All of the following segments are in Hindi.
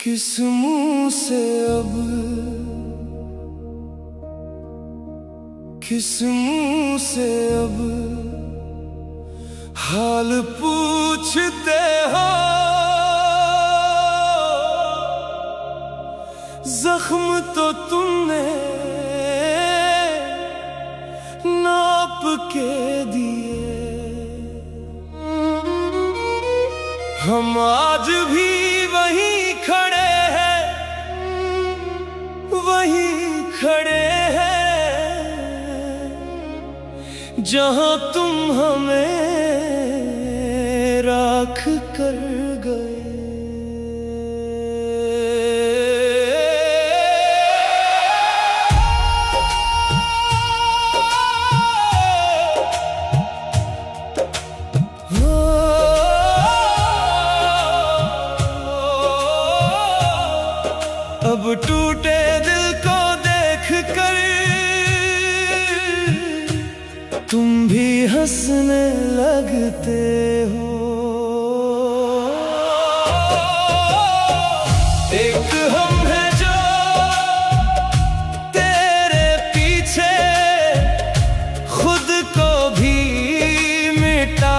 किस मुंह से अब, किस मुंह से अब हाल पूछते हो। जख्म तो तुमने नाप के दिए, हम आज भी वहीं खड़े हैं, वहीं खड़े हैं जहां तुम हमें राख कर गए। अब टूटे दिल को देख कर तुम भी हंसने लगते हो। एक हम है जो तेरे पीछे खुद को भी मिटा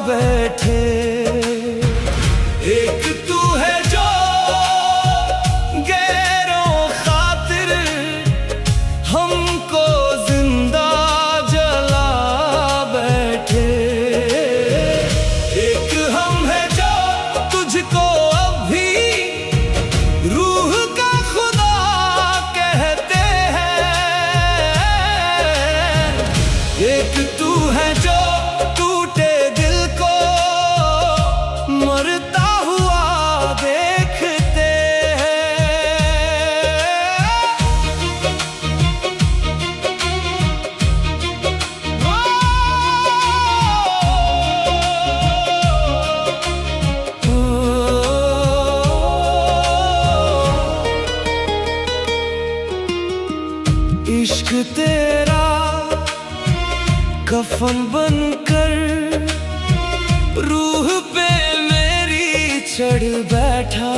बैठे, एक तू है जो हमको जिंदा जला बैठे, एक हम है जो तुझको अब भी रूह का खुदा कहते हैं, एक तू है जो टूटे दिल को मरता हुआ देखते हैं। इश्क तेरा कफन बनकर रूह पे मेरी चढ़ बैठा,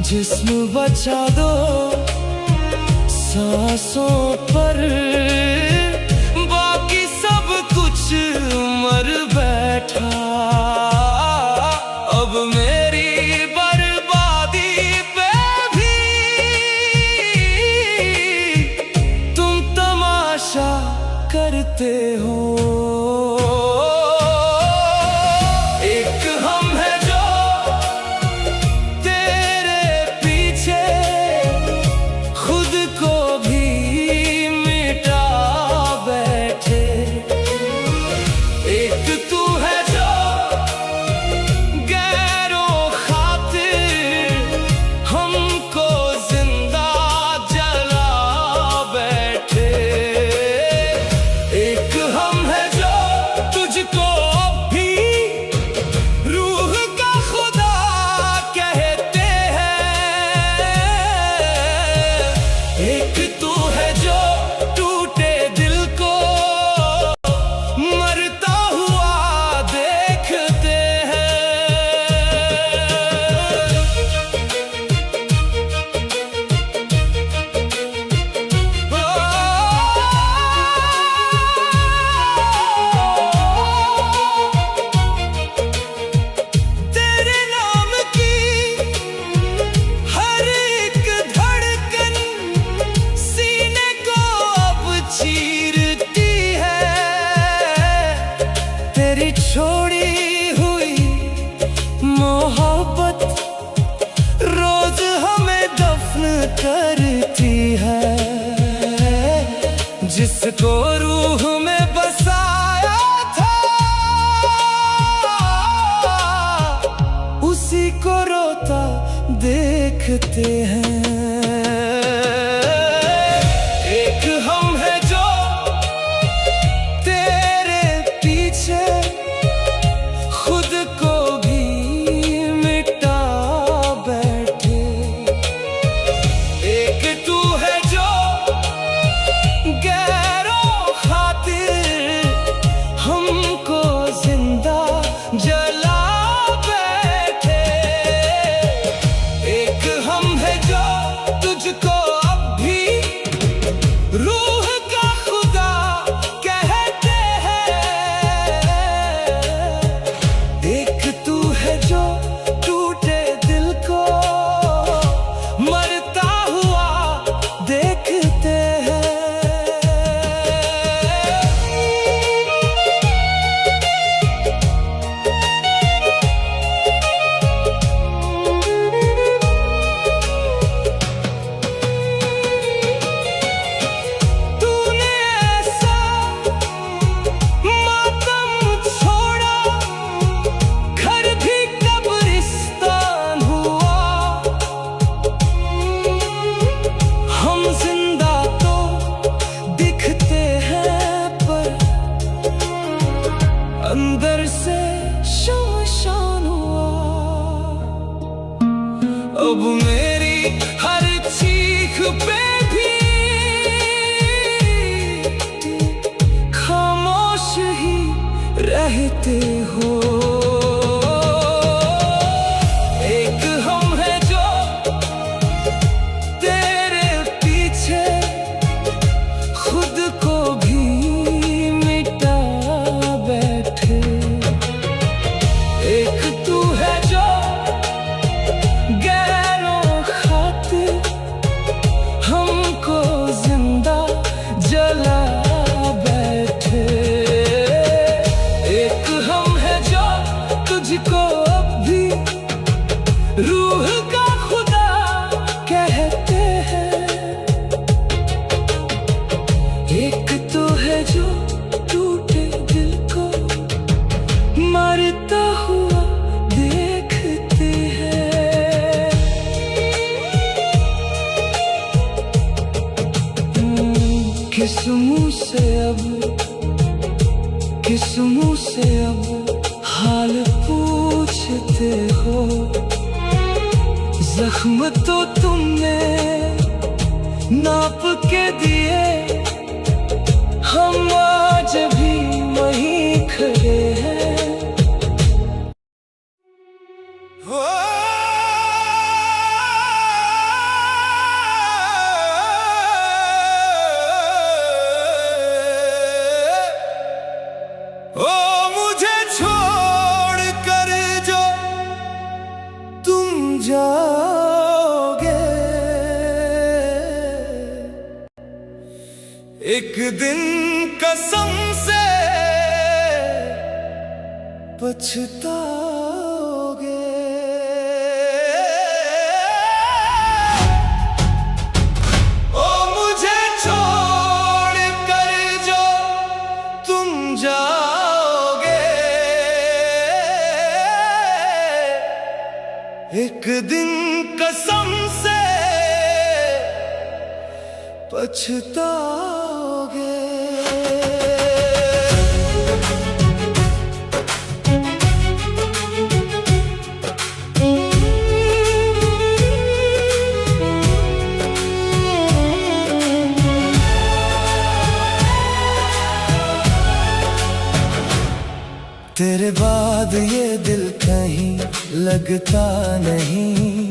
जिस्म बचा दो सांसों पर, बाकी सब कुछ मर बैठा। अब मेरी बर्बादी पे भी तुम तमाशा करते हो। एक हम है जो तेरे पीछे खुद को भी मिटा बैठे, एक तू है जो गैरों खातिर हमको जिंदा जला बैठे, एक हम है जो तुझको भी रूह का खुदा कहते हैं, एक तू है जो टूटे दिल को मरता हुआ देखते हैं। तेरे नाम की हर एक धड़कन सीने को अब चीरती है, तेरी छोड़ी हुई मोहब्बत रोज हमें दफन करती है, जिसको रूह में बसाया था उसी को रोता देखते हैं। एक हम है जो तेरे पीछे खुद को भी मिटा बैठे, एक तू है जो गैरों खातिर हमको जिंदा जला बैठे। अब मेरी हर चीख पे भी खामोश ही रहते हो। एक हम है जो तेरे पीछे खुद को भी मिटा बैठे। एक तू है जो गैरों खातिर हमको जिंदा जला बैठे। एक हम है जो तुझको अब भी रूह का खुदा कहते हैं। एक तो है जो टूटे दिल को मरता हुआ देखते हैं। किस मुंह से अब हाल पूछते हो। जख्म तो तुमने नाप के दिए, हम आज भी वहीं खड़े हैं। मुझे छोड़ कर जो तुम जाओगे, एक दिन कसम से पछताओगे। ओ मुझे छोड़ कर जो तुम जाओगे, एक दिन कसम से पछताओगे। तेरे बाद ये दिल कहीं लगता नहीं,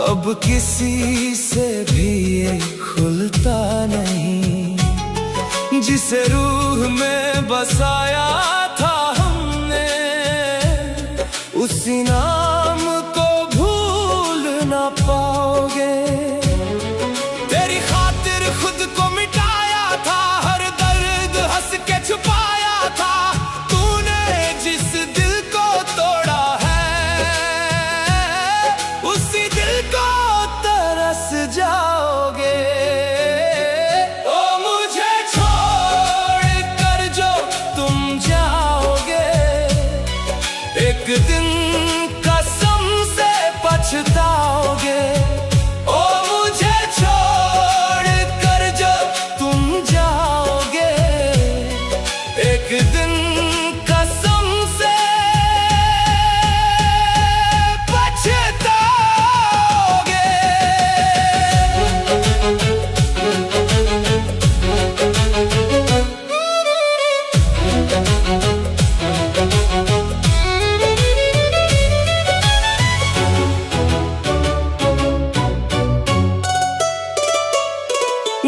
अब किसी से भी ये खुलता नहीं। जिसे रूह में बसाया था हमने, उसी नाम को भूल ना पाओगे। तेरी खातिर खुद को मिटाया था, हर दर्द हंस के छुपाया था। जिस दिल को तोड़ा है, उसी दिल को तरस जाओगे। ओ मुझे छोड़ कर जो तुम जाओगे, एक दिन कसम से पछताओगे। ओ मुझे छोड़ कर जो तुम जाओगे, एक दिन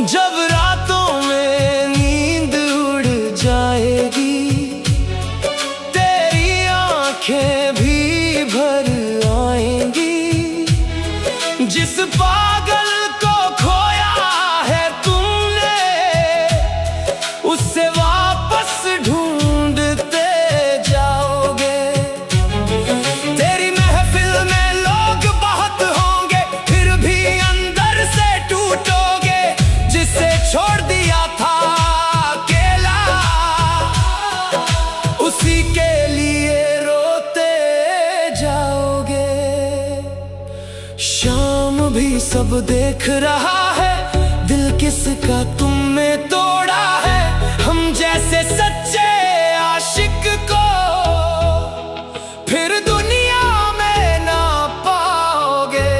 जब रातों में नींद उड़ जाएगी, तेरी आंखें भी भर आएंगी। जिस पागल को खोया है तुमने, उससे वापस ढूंढते जाओगे। तेरी महफिल में लोग बहुत होंगे, फिर भी अंदर से टूटोगे। जिसे छोड़ दिया था अकेला, उसी के लिए रोते जाओगे। शाम भी सब देख रहा है, दिल किसका तुमने तोड़ा है। हम जैसे सच्चे आशिक को फिर दुनिया में ना पाओगे।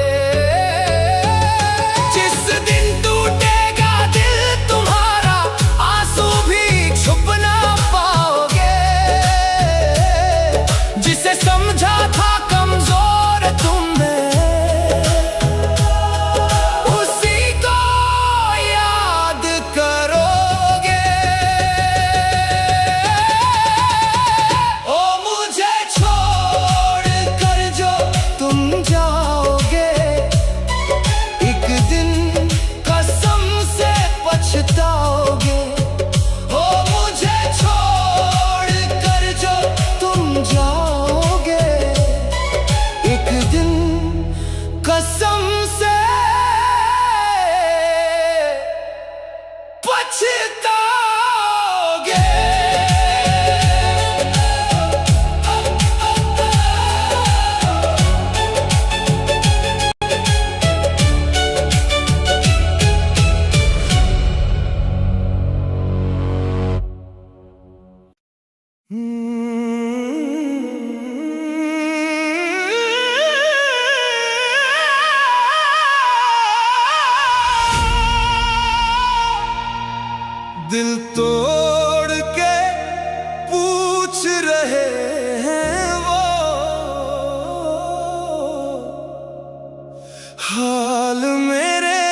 हाल मेरे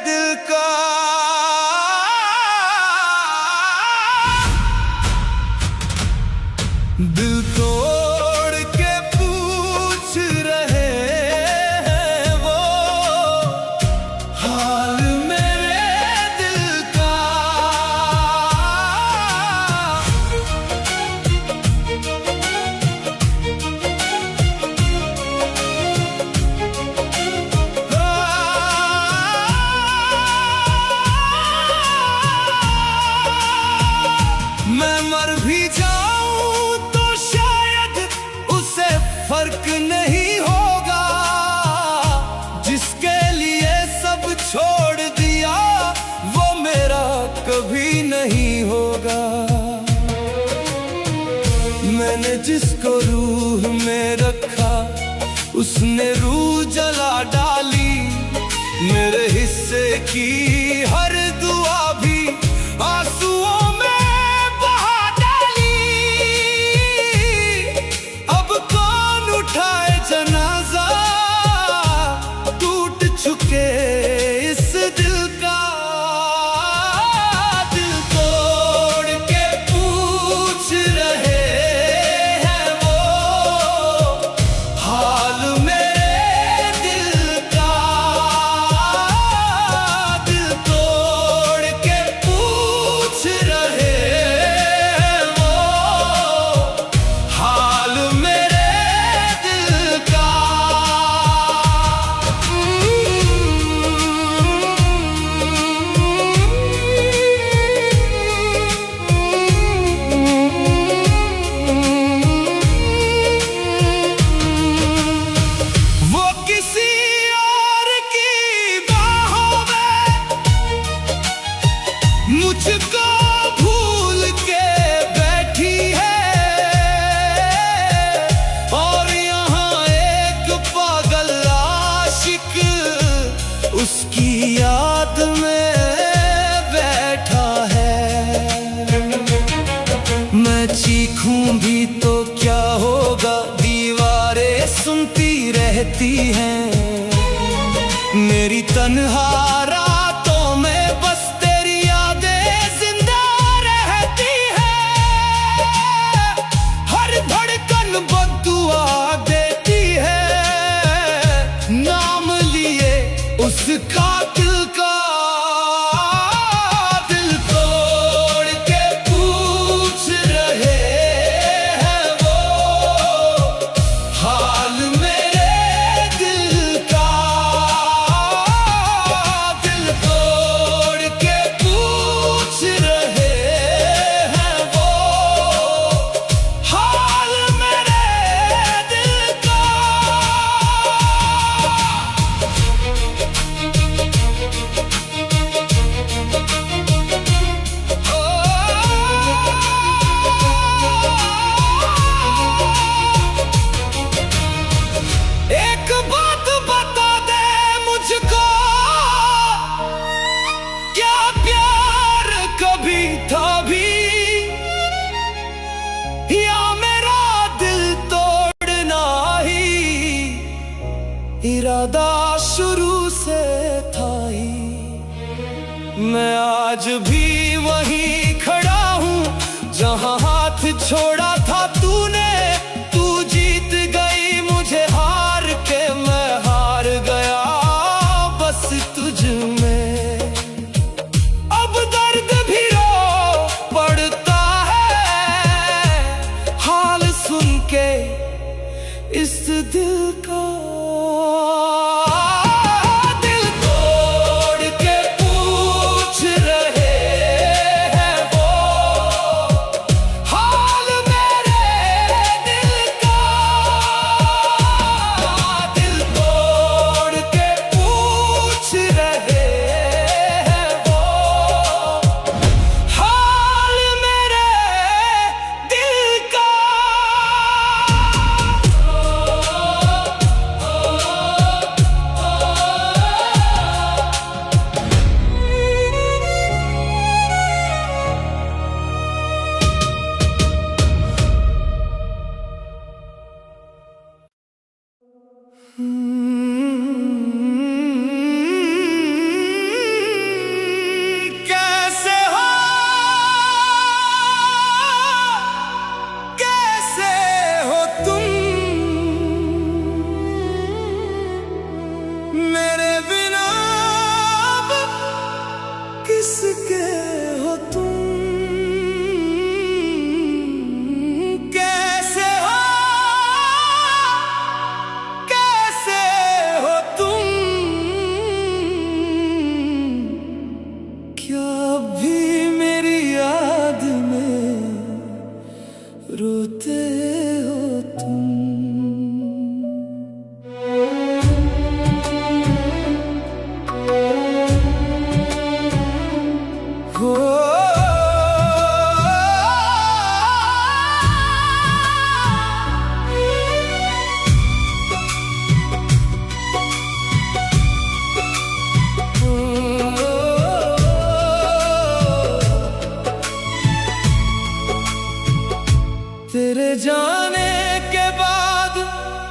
दिल का दिल तोड़ के पूछ रहे हैं वो हाल मेरे दिल का। मैं मर भी जाऊं तो शायद उसे फर्क नहीं होगा, जिसके लिए सब छोड़ दिया वो मेरा कभी नहीं होगा। मैंने जिसको रूह में रखा उसने रूह जला डाली, मेरे हिस्से की हर दुआ भी आंसुओं में उठाए जनाजा टूट चुके इस दिल का। दिल तोड़ के पूछ रहे हैं वो हाल मेरे दिल का। दिल तोड़ के पूछ रहे हैं वो हाल मेरे मुझको भूल के बैठी है और यहाँ एक पागल आशिक उसकी याद में बैठा है। मैं चीखूं भी तो क्या होगा, दीवारें सुनती रहती हैं मेरी तन्हा रातों में बस उस कातिल का। दिल तोड़ के पूछ रहे हैं वो हाल मेरे दिल का। दिल तोड़ के पूछ रहे हैं वो हाल मेरे दिल का। एक बात बता दे मुझको, क्या प्यार कभी था भी या मेरा दिल तोड़ना ही इरादा शुरू से था ही। मैं आज भी वहीं खड़ा हूँ जहाँ हाथ छोड़ा था तूने। तू जीत गई मुझे हार के मैं हार गया बस तुझ में। अब दर्द भी रो पड़ता है हाल सुन के इस दिल का।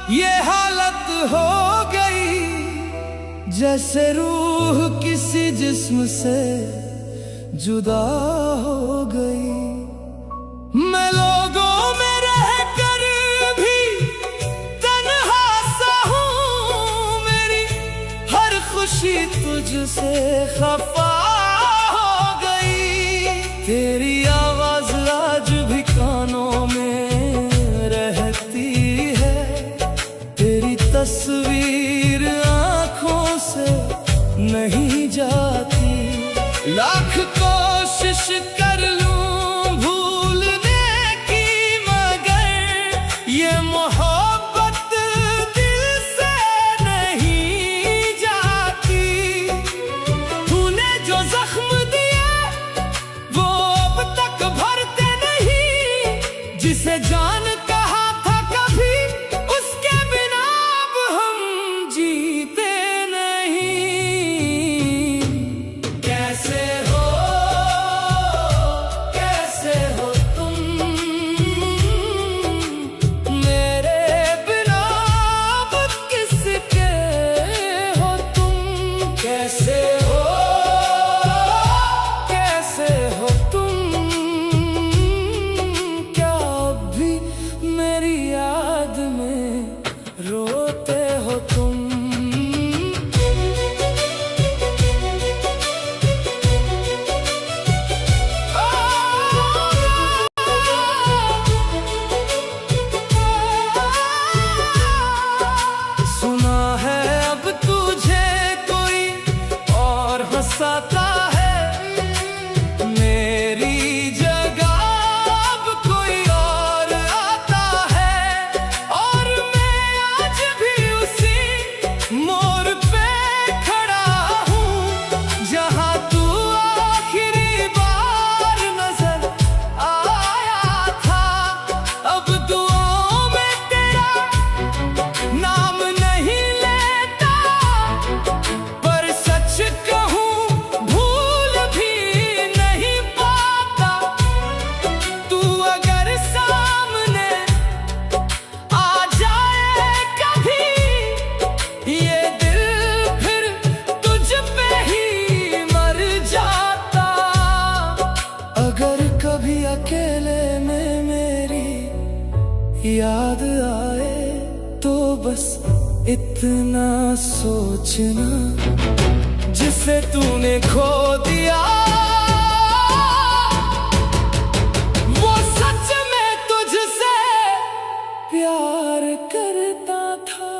ये हालत हो गई जैसे रूह किसी जिस्म से जुदा हो गई। मैं लोगों में रह कर भी तन्हा सा हूँ, मेरी हर खुशी तुझसे खफा हो गई। तेरी आवाज आज भी कानों में रहती है, तेरी तस्वीर आंखों से नहीं जाती। लाख कोशिश कर लूं भूलने की, मगर ये मोहब्बत दिल से नहीं जाती। तूने जो जख्म दिए वो अब तक भरते नहीं, जिसे जान कहा था कभी उसके बिना अब हम जीते नहीं। कैसे हो तुम मेरे बिना अब किसके हो तुम। कैसे हो तुम, क्या अब भी मेरी याद में रोते हो तुम। सुना है अब तुझे कोई और हंसाता है, मेरी जगह अब कोई और आता है। और मैं आज भी उसी मोड़ पे खड़ा हूँ जहाँ तू आखिरी बार नजर आया था। अब दुआओं में तेरा नाम नहीं लेता, पर सच कहूँ भूल भी नहीं पाता। तू अगर सामने आ जाए कभी, ये दिल फिर तुझ पे ही मर जाता। अगर कभी अकेले में मेरी याद आए तो बस इतना सोचना, जिसे तूने खो दिया वो सच में तुझसे प्यार करता था।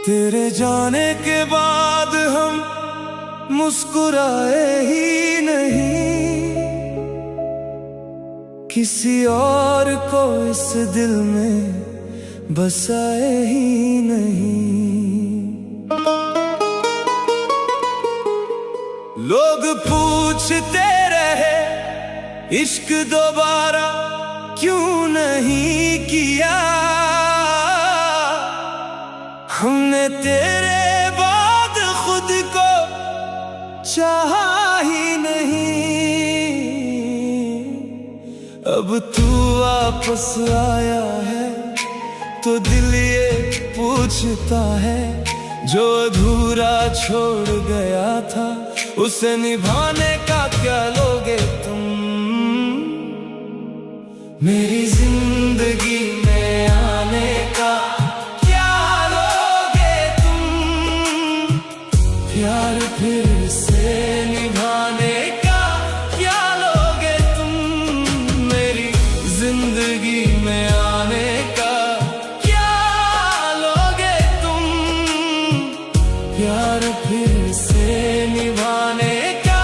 तेरे जाने के बाद हम मुस्कुराए ही नहीं, किसी और को इस दिल में बसाए ही नहीं। लोग पूछते रहे इश्क दोबारा क्यों नहीं किया, हमने तेरे बाद खुद को चाहा ही नहीं। अब तू वापस आया है तो दिल ये पूछता है, जो अधूरा छोड़ गया था उसे निभाने का क्या लोगे तुम। मेरी जिंदगी में आने का क्या लोगे तुम, प्यार फिर से निभाने का क्या लोगे तुम। मेरी जिंदगी जिंदगी में आने का क्या लोगे तुम, प्यार फिर से निभाने का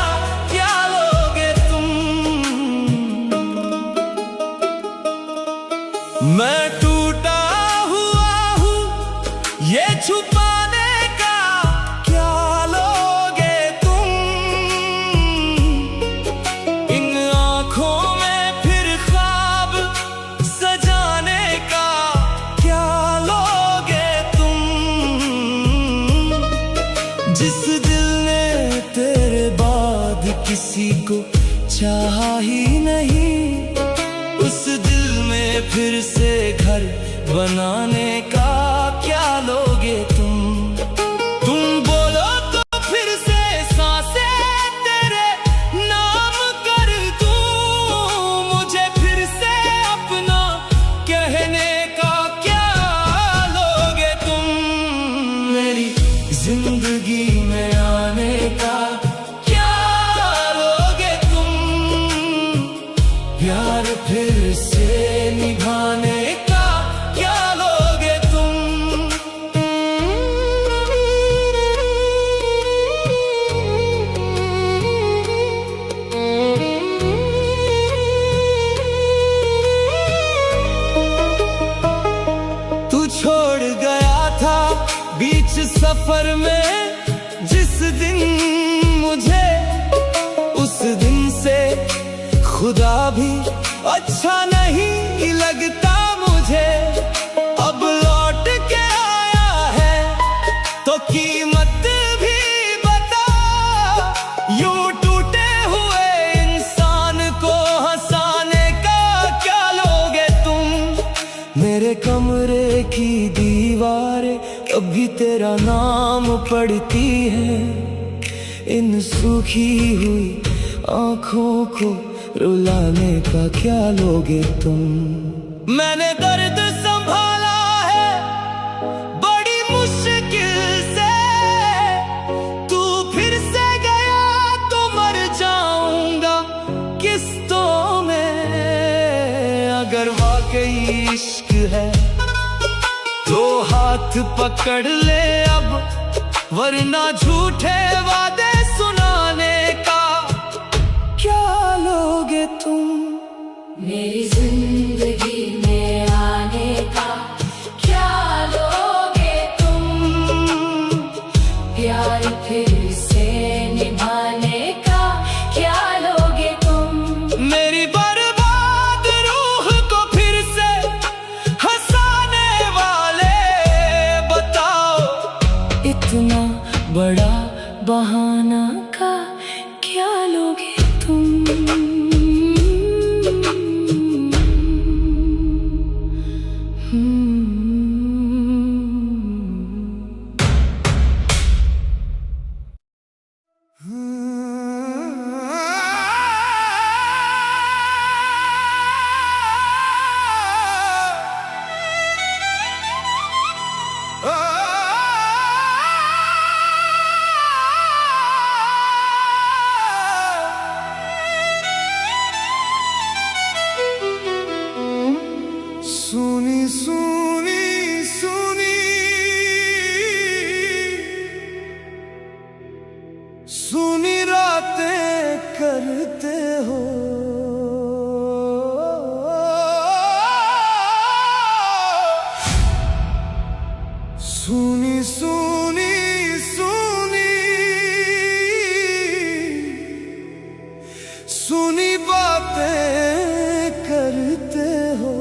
क्या लोगे तुम। मैं टूटा हुआ हूँ ये छुपाने का क्या लोगे तुम, इन आँखों में फिर ख्वाब सजाने का क्या लोगे तुम। जिस दिल ने तेरे बाद किसी को चाहा ही नहीं, उस दिल में फिर से घर बनाने का क्या लोगे तुम। तुम बोलो तो फिर से सांसें तेरे नाम कर दूं, मुझे फिर से अपना कहने का क्या लोगे तुम। मेरी जिंदगी में आने का क्या लोगे तुम, प्यार फिर से निभाने का क्या लोगे तुम। तू छोड़ गया था बीच सफर में जिस दिन मुझे, उस दिन से खुदा भी अच्छा नहीं लगता मुझे। अब लौट के आया है तो कीमत भी बता, यूं टूटे हुए इंसान को हंसाने का क्या लोगे तुम। मेरे कमरे की दीवारें कभी तेरा नाम पढ़ती है, इन सूखी हुई आँखों को रुलाने का क्या लोगे तुम। मैंने दर्द संभाला है बड़ी मुश्किल से, तू फिर से गया तो मर जाऊंगा किस्तों में। अगर वाकई इश्क है तो हाथ पकड़ ले अब, वरना झूठे वादे सुनाने का क्या लोगे तुम। मेरी जिंदगी में आने का क्या लोगे तुम, प्यार फिर से निभाने का क्या लोगे तुम। मेरी बर्बाद रूह को फिर से हंसाने वाले बताओ, इतना बड़ा बहाना का क्या लोगे तुम। सुनी सुनी सुनी सुनी रातें करते हो, सुनी सुनी सुनी सुनी बातें करते हो।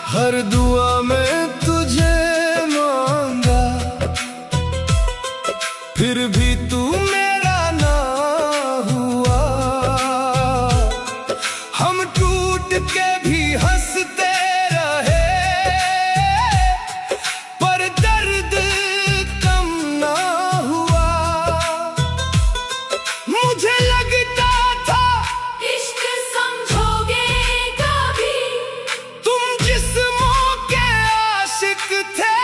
हर दुआ में तुझे मांगा, फिर भी तू मेरा ना हुआ। हम टूट के भी हंसते रहे, पर दर्द कम ना हुआ। मुझे लगता था इश्क समझोगे कभी, तुम जिस्मों के आशिक थे,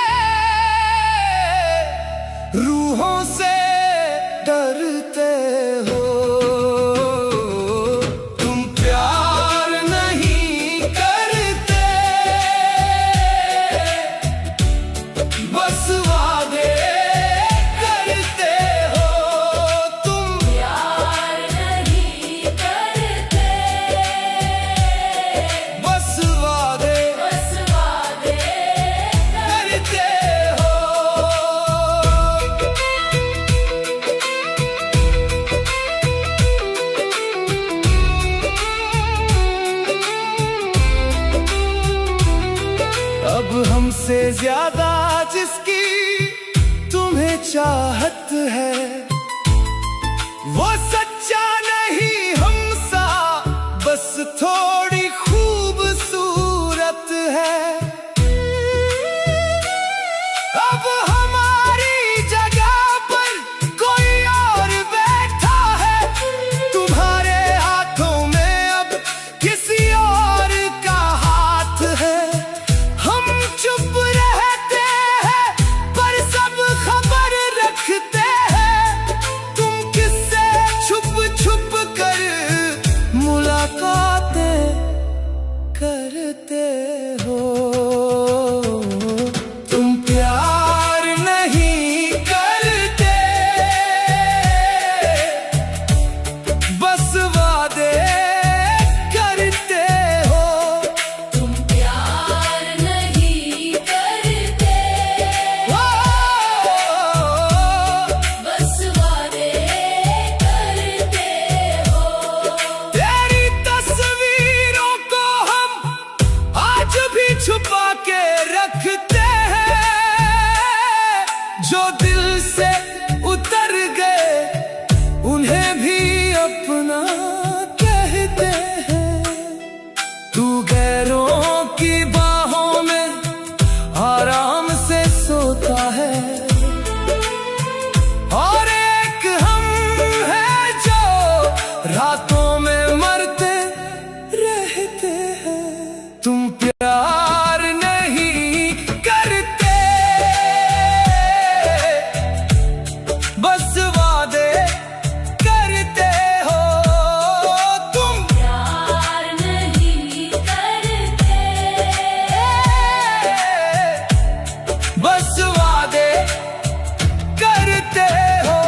रूहों से डरते हो। तुम प्यार नहीं करते, बस वादे करते हो। तुम प्यार नहीं करते, बस वादे बस वादे करते हो। अब हमसे ज्यादा जिसकी तुम्हें चाहत है, वो सच्चा नहीं हमसा, बस थोड़ी खूबसूरत है। अब हमारी जगह पर कोई और बैठा है, तुम्हारे हाथों में अब किसी और का हाथ है। हम चुप रहते हैं पर सब खबर रखते हैं, तुम किससे छुप छुप कर मुलाकातें करते हो। तुम प्यार नहीं करते, बस वादे करते हो। तुम प्यार नहीं करते, बस वादे करते हो। तेरी तस्वीरों को हम आज भी छुपा के रखते हैं, जो दिल से उतर गए उन्हें भी अपना कहते हैं। तू गैरों की बाहों में आराम से सोता है, और एक हम हैं जो रातों में मरते रहते हैं। तुम प्यार नहीं करते, बस वादे करते हो। तुम प्यार नहीं करते, बस वादे करते हो।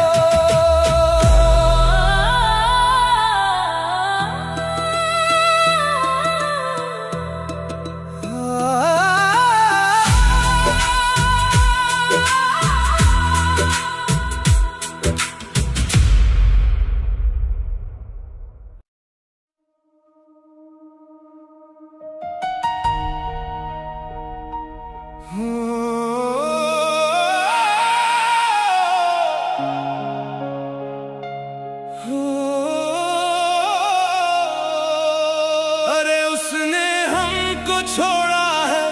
अरे उसने हमको छोड़ा है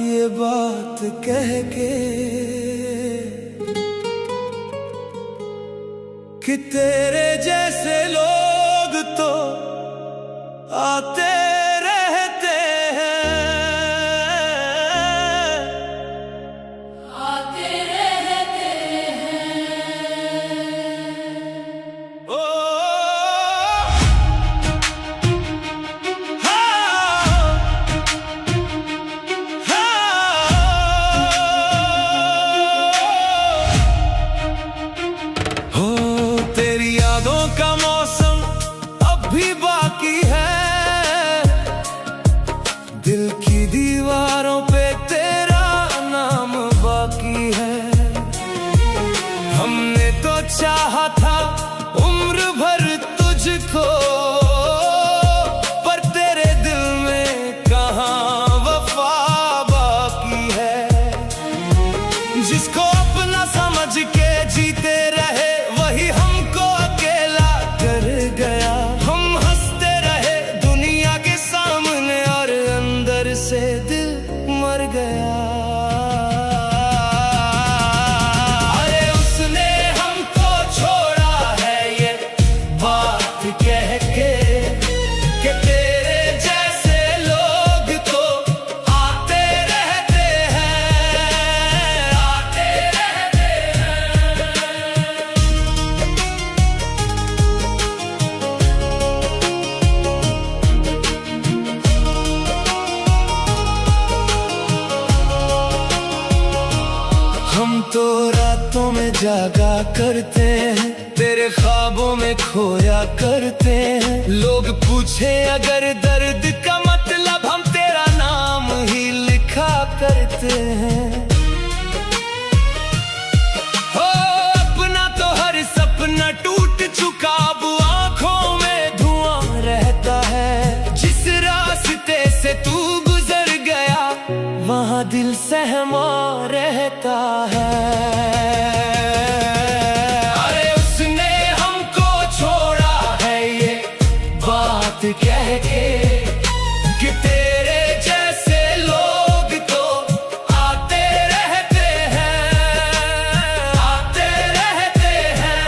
ये बात कह के, कि तेरे जैसे लोग तो आते रहते हैं, आते रहते हैं। ओ हाँ, हो तेरी यादों का मौसम अब भी बाकी है, रातों में जागा करते हैं, तेरे ख्वाबों में खोया करते हैं। लोग पूछे अगर दर्द का मतलब, हम तेरा नाम ही लिखा करते हैं। हो अपना तो हर सपना टूट चुका, अब आंखों में धुआं रहता है। जिस रास्ते से तू गुजर गया, वहाँ दिल सहमा रहता है। अरे उसने हमको छोड़ा है ये बात कह के, कि तेरे जैसे लोग तो आते रहते हैं, आते रहते हैं।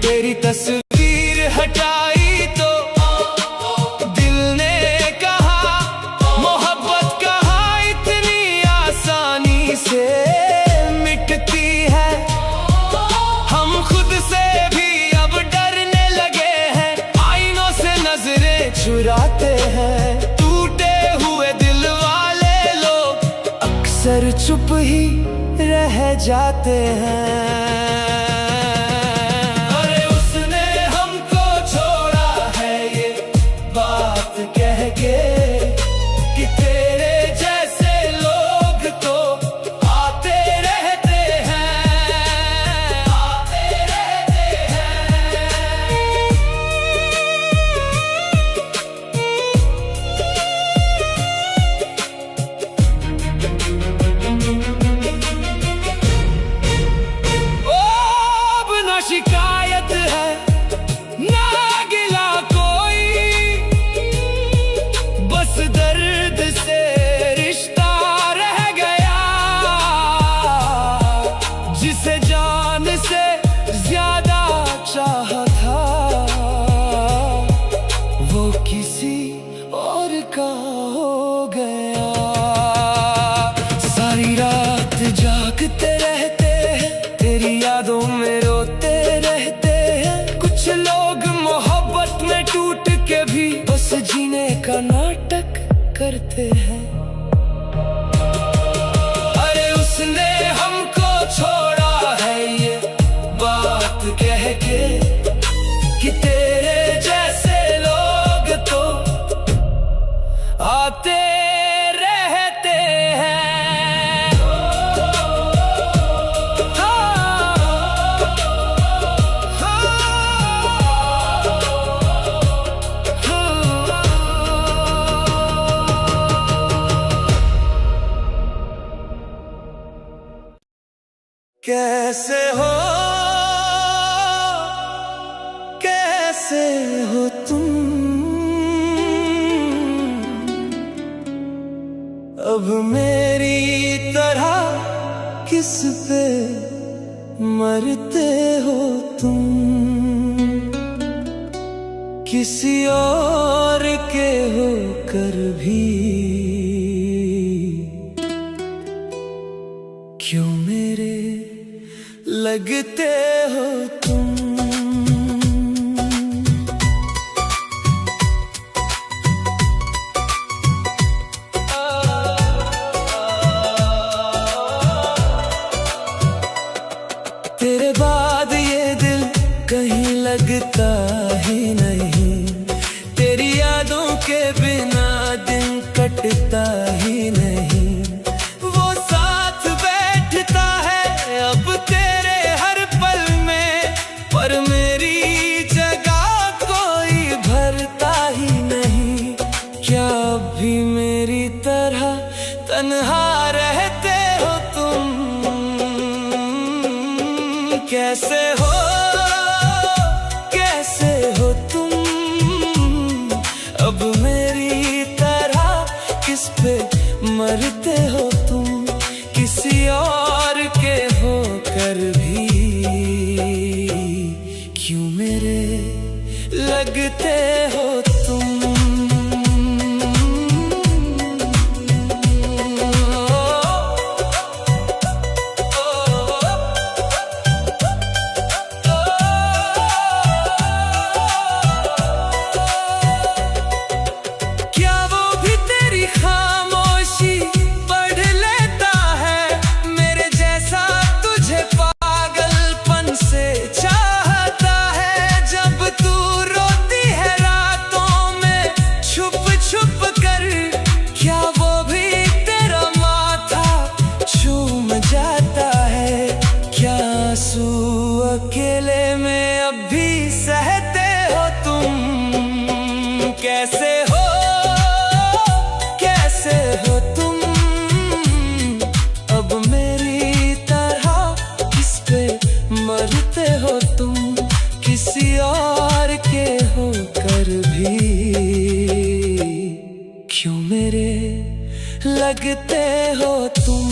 तेरी तस्वीर हटाई तो दिल ने कहा, मोहब्बत कहा इतनी आसानी से मिटती है। हम खुद से भी अब डरने लगे हैं, आईनों से नजरें चुराते हैं। टूटे हुए दिल वाले लोग अक्सर चुप ही रह जाते हैं। कि तेरे जैसे लोग तो आते रहते हैं, आते रहते हैं। ओ अब ना शिकायत है ना गिला कोई, बस दर्द से रिश्ता रह गया। जिसे जान से ज्यादा चाहा था, वो किसी और का हो गया। सारी रात जागते रहते हैं, तेरी यादों में रोते रहते हैं। कुछ लोग मोहब्बत में टूट के भी बस जीने का नाटक करते हैं। अरे उसने हमको छोड़ा है ये बात कह के, कि तेरे जैसे लोग तो आते रहते हैं। कैसे हो, कैसे हो तुम, अब मेरी तरह किस पे मरते हो तुम। किसी और के होकर भी क्यों मेरे लगते हो तुम। तेरे बाद ये दिल कहीं लगता ही नहीं, तेरी यादों के बिना दिन कटता ही नहीं। वो साथ बैठता है अब तेरे हर पल में, पर मेरी जगह कोई भरता ही नहीं। क्या अब भी मेरी तरह तन्हा रहते हो तुम। कैसे हो, कैसे हो तुम, अब मेरी तरह किस पे मरते हो तुम। किसी और खामोशी पढ़ लेता है मेरे जैसा तुझे पागलपन से चाहता है। जब तू रोती है रातों में छुप छुप कर, क्या वो भी तेरा माथा चूम जाता है? क्या आंसू अकेले में अब भी सहते हो तुम? कैसे हो, कैसे हो तुम? अब मेरी तरह किस पे मरते हो तुम? किसी और के होकर भी क्यों मेरे लगते हो तुम?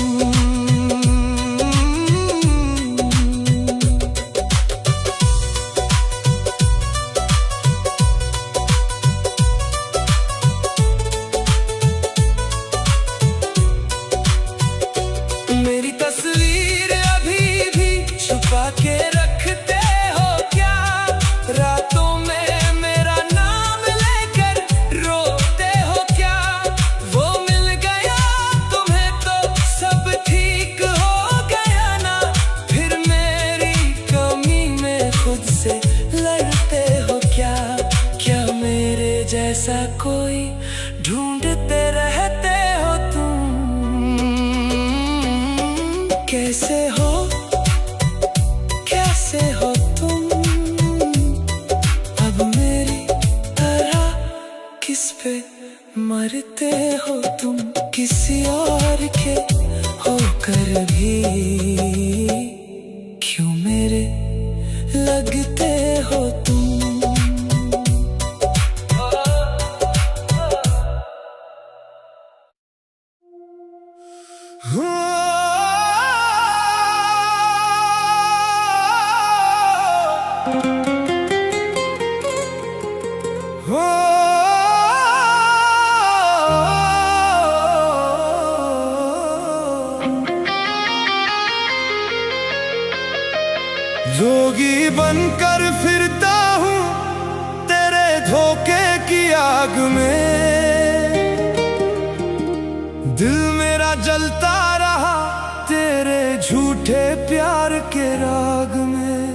मेरी तस्वीर अभी भी छुपा के रखते हो क्या? रातों में मेरा नाम लेकर रोते हो क्या? वो मिल गया तुम्हें तो सब ठीक हो गया ना? फिर मेरी कमी में खुद से लड़ते हो क्या? क्या मेरे जैसा कोई ढूंढते रहते हो तुम? कैसे हो, कैसे हो तुम? अब मेरी तरह किस पे मरते हो तुम? किसी और के होकर भी क्यों मेरे लगते हो तुम? जोगी बनकर फिरता हूँ तेरे धोखे की आग में, दिल मेरा जलता रहा तेरे झूठे प्यार के राग में।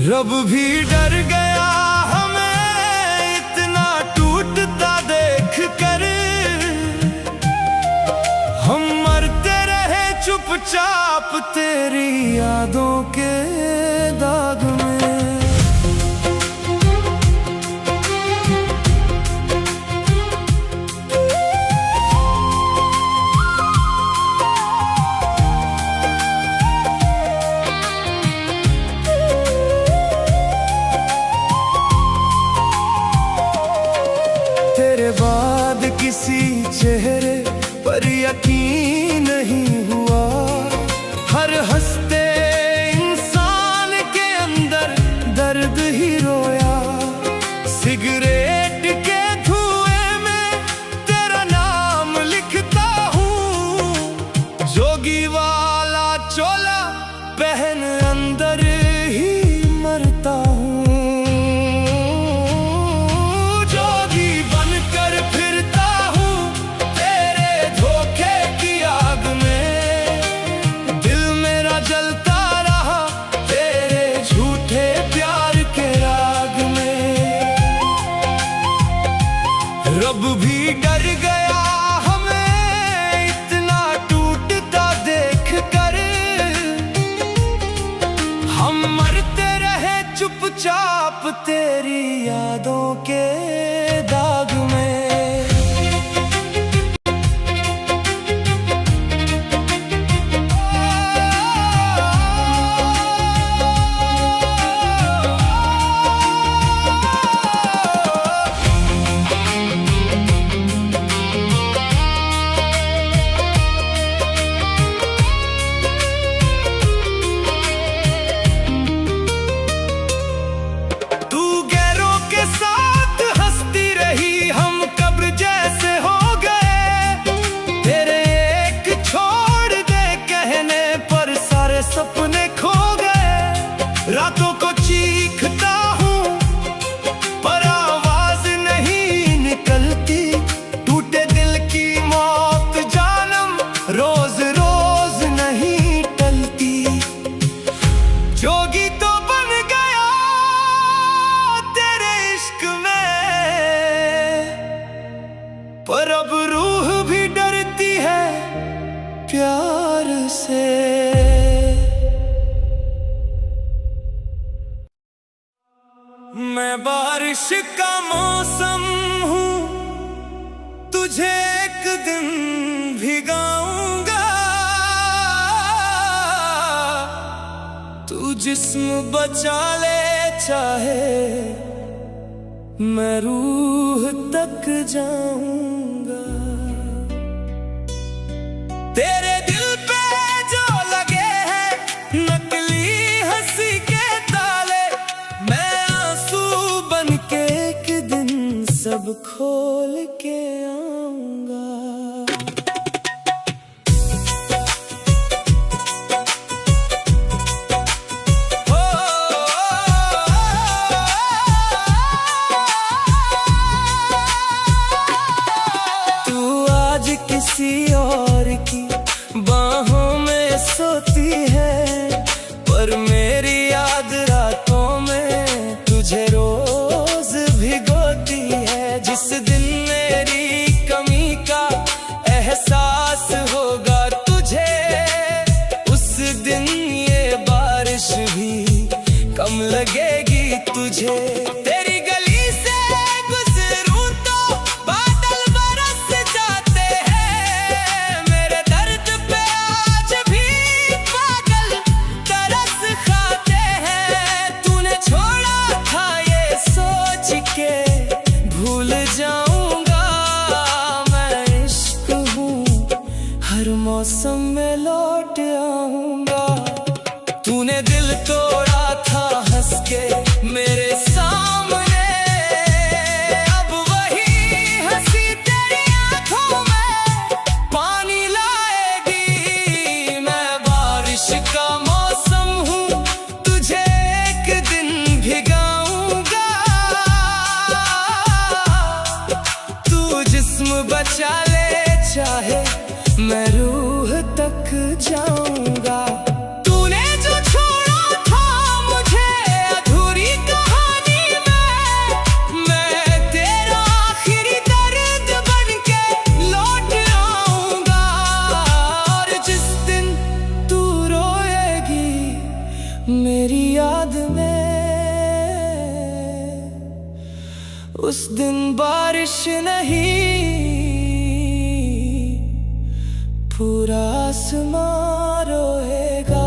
रब भी डर गया हमें इतना टूटता देख कर, हम मरते रहे चुपचाप तेरी यादों के दाग में। तेरे बाद किसी चेहरे पर यकीन नहीं हुआ, हर हंसते इंसान के अंदर दर्द ही रोया। सिगरेट के धुएं में तेरा नाम लिखता हूँ, जोगी वाला चोला पहन अंदर ही मरता हूँ। रब भी डर गया हमें इतना टूटता देख कर, हम मरते रहे चुपचाप तेरी यादों के दाग में। पर अब रूह भी डरती है प्यार से। मैं बारिश का मौसम हूँ, तुझे एक दिन भिगाऊंगा। तू जिस्म बचा ले चाहे मैं रूह तक जाऊंगा। तेरे दिल पे जो लगे हैं नकली हंसी के ताले, मैं आंसू बन के एक दिन सब खोल के आऊंगा। किसी और की बाहों में सोती है, पर मेरी याद रातों में तुझे रोज भिगोती है। जिस दिन मेरी कमी का एहसास होगा तुझे, उस दिन ये बारिश भी कम लगेगी तुझे। तेरी गली से गुजरूं तो बादल बरस जाते हैं, मेरे दर्द पे आज भी पागल तरस खाते हैं। तूने छोड़ा था ये सोच के भूल जाऊंगा, मैं इश्क हूँ हर मौसम में लौट आऊंगा। तूने दिल तोड़ा था हंस के मेरे सामने, अब वही हंसी तेरी आंखों में पानी लाएगी। मैं बारिश का मौसम हूँ, तुझे एक दिन भिगाऊंगा। तू जिस्म बचा ले चाहे मैं रूह तक जाऊंगा। मेरी याद में उस दिन बारिश नहीं, पूरा आसमां रोएगा।